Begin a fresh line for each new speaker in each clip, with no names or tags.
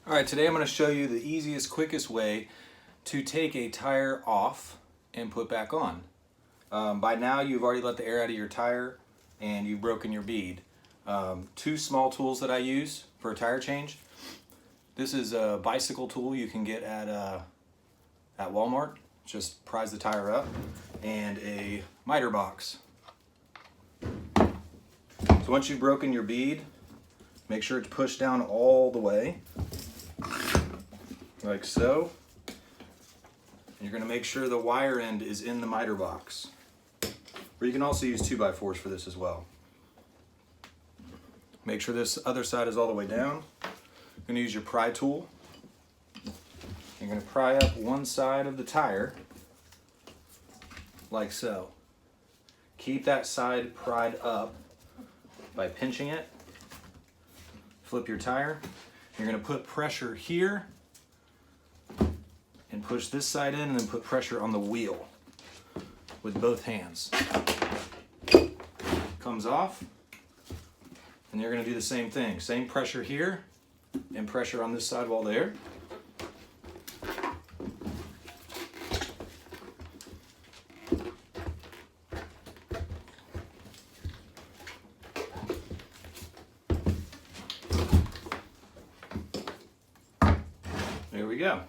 All right, today I'm going to show you the easiest, quickest way to take a tire off and put back on. By now you've already let the air out of your tire and you've broken your bead. Two small tools that I use for a tire change. This is a bicycle tool you can get at Walmart. Just prise the tire up, and a miter box. So once you've broken your bead, make sure it's pushed down all the way, like so. You're going to make sure the wire end is in the miter box. Or you can also use 2x4s for this as well. Make sure this other side is all the way down. You're going to use your pry tool. You're going to pry up one side of the tire, like so. Keep that side pried up by pinching it. Flip your tire. You're going to put pressure here and push this side in, and then put pressure on the wheel with both hands. Comes off, and you're going to do the same thing. Same pressure here and pressure on this side while there. There we go.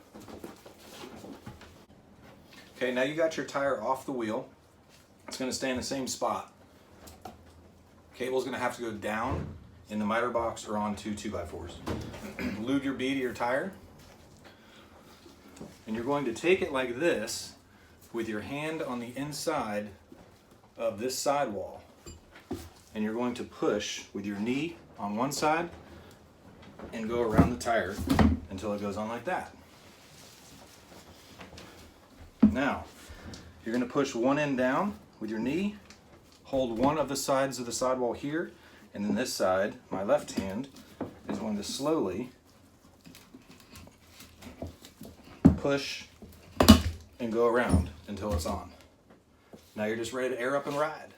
Okay, now you got your tire off the wheel. It's going to stay in the same spot. Cable's going to have to go down in the miter box or onto 2x4s. Lube your bead of your tire. And you're going to take it like this with your hand on the inside of this sidewall. And you're going to push with your knee on one side and go around the tire until it goes on like that. Now, you're going to push one end down with your knee, hold one of the sides of the sidewall here, and then this side, my left hand, is going to slowly push and go around until it's on. Now you're just ready to air up and ride.